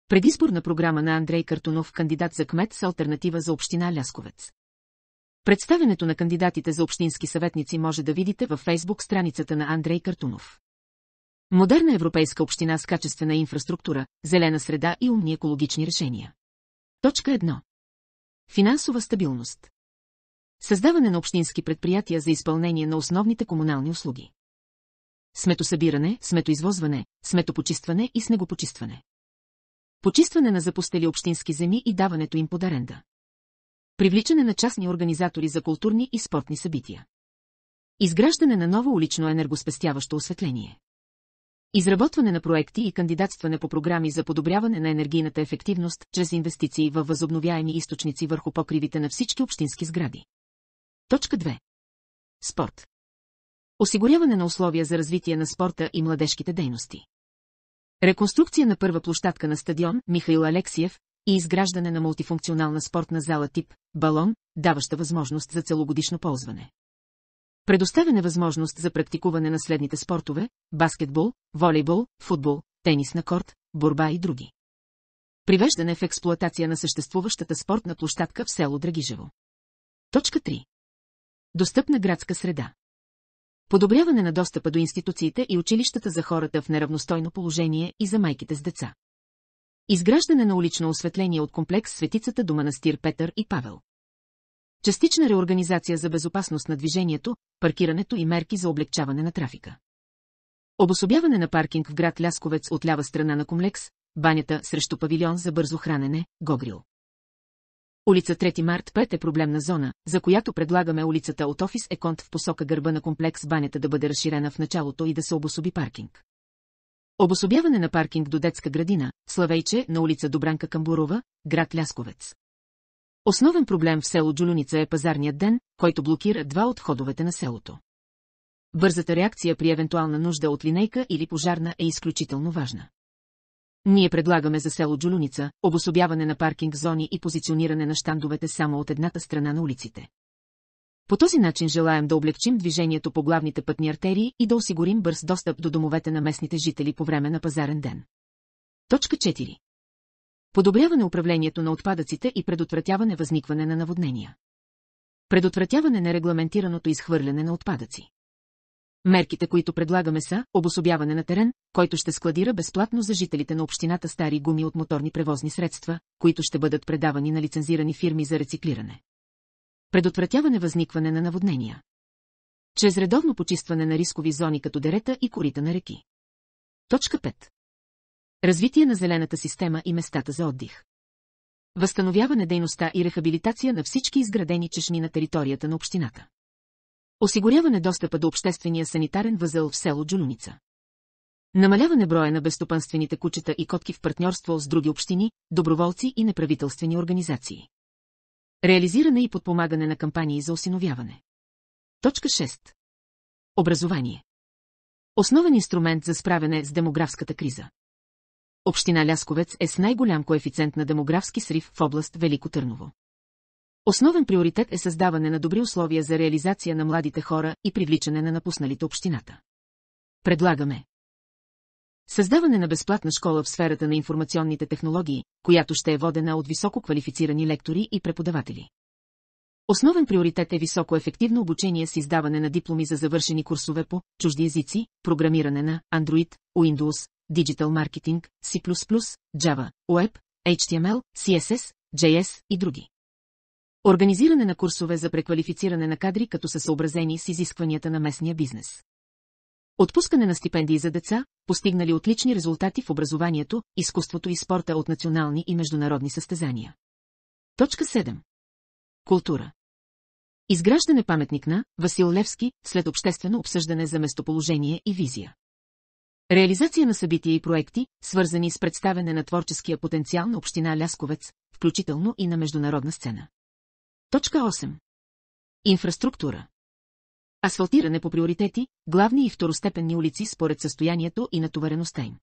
Предизборна програма на Андрей Картунов, кандидат за кмет с алтернатива за община Лясковец. Представянето на кандидатите за общински съветници може да видите във Фейсбук страницата на Андрей Картунов. Модерна европейска община с качествена инфраструктура, зелена среда и умни екологични решения. Точка 1. Финансова стабилност. Създаване на общински предприятия за изпълнение на основните комунални услуги. Сметосъбиране, сметоизвозване, сметопочистване и снегопочистване. Почистване на запустели общински земи и даването им под аренда. Привличане на частни организатори за културни и спортни събития. Изграждане на ново улично енергоспестяващо осветление. Изработване на проекти и кандидатстване по програми за подобряване на енергийната ефективност чрез инвестиции във възобновяеми източници върху покривите на всички общински сгради. Точка 2. Спорт. Осигуряване на условия за развитие на спорта и младежките дейности. Реконструкция на първа площадка на стадион Михаил Алексиев и изграждане на мултифункционална спортна зала тип балон, даваща възможност за целогодишно ползване. Предоставяне възможност за практикуване на следните спортове: баскетбол, волейбол, футбол, тенис на корт, борба и други. Привеждане в експлоатация на съществуващата спортна площадка в село Драгижево. Точка 3. Достъпна градска среда. Подобряване на достъпа до институциите и училищата за хората в неравностойно положение и за майките с деца. Изграждане на улично осветление от комплекс Светицата до манастир Петър и Павел. Частична реорганизация за безопасност на движението, паркирането и мерки за облегчаване на трафика. Обособяване на паркинг в град Лясковец от лява страна на комплекс, банята срещу павилион за бързо хранене, Гогрил. Улица 3 март 5 е проблемна зона, за която предлагаме улицата от офис Еконт в посока гърба на комплекс банята да бъде разширена в началото и да се обособи паркинг. Обособяване на паркинг до детска градина, Славейче на улица Добранка Камбурова, град Лясковец. Основен проблем в село Джулюница е пазарният ден, който блокира два от входовете на селото. Бързата реакция при евентуална нужда от линейка или пожарна е изключително важна. Ние предлагаме за село Джулюница обособяване на паркинг зони и позициониране на щандовете само от едната страна на улиците. По този начин желаем да облегчим движението по главните пътни артерии и да осигурим бърз достъп до домовете на местните жители по време на пазарен ден. Точка 4. Подобряване управлението на отпадъците и предотвратяване възникване на наводнения. Предотвратяване нерегламентираното изхвърляне на отпадъци. Мерките, които предлагаме са обособяване на терен, който ще складира безплатно за жителите на общината стари гуми от моторни превозни средства, които ще бъдат предавани на лицензирани фирми за рециклиране. Предотвратяване възникване на наводнения. Чрез редовно почистване на рискови зони като дерета и корита на реки. Точка 5. Развитие на зелената система и местата за отдих. Възстановяване дейността и рехабилитация на всички изградени чешми на територията на общината. Осигуряване достъпа до обществения санитарен възел в село Джулюница. Намаляване броя на безстопанствените кучета и котки в партньорство с други общини, доброволци и неправителствени организации. Реализиране и подпомагане на кампании за осиновяване. Точка 6. Образование. Основен инструмент за справяне с демографската криза. Община Лясковец е с най-голям коефициент на демографски срив в област Велико Търново. Основен приоритет е създаване на добри условия за реализация на младите хора и привличане на напусналите общината. Предлагаме създаване на безплатна школа в сферата на информационните технологии, която ще е водена от високо квалифицирани лектори и преподаватели. Основен приоритет е високоефективно обучение с издаване на дипломи за завършени курсове по чужди езици, програмиране на Android, Windows, Digital Marketing, C++, Java, Web, HTML, CSS, JS и други. Организиране на курсове за преквалифициране на кадри, като са съобразени с изискванията на местния бизнес. Отпускане на стипендии за деца, постигнали отлични резултати в образованието, изкуството и спорта от национални и международни състезания. Точка 7. Култура. Изграждане паметник на Васил Левски след обществено обсъждане за местоположение и визия. Реализация на събития и проекти, свързани с представяне на творческия потенциал на община Лясковец, включително и на международна сцена. Точка 8. Инфраструктура. Асфалтиране по приоритети, главни и второстепенни улици според състоянието и натовареността им.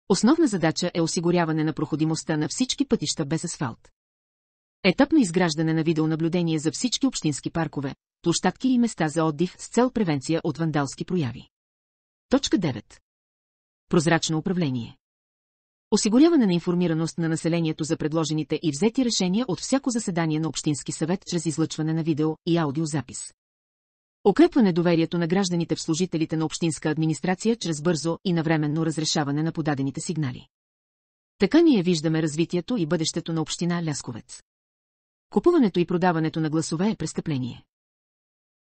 Основна задача е осигуряване на проходимостта на всички пътища без асфалт. Етапно изграждане на видеонаблюдение за всички общински паркове, площадки и места за отдих с цел превенция от вандалски прояви. Точка 9. Прозрачно управление. Осигуряване на информираност на населението за предложените и взети решения от всяко заседание на Общински съвет чрез излъчване на видео и аудиозапис. Укрепване доверието на гражданите в служителите на общинска администрация чрез бързо и навременно разрешаване на подадените сигнали. Така ние виждаме развитието и бъдещето на община Лясковец. Купуването и продаването на гласове е престъпление.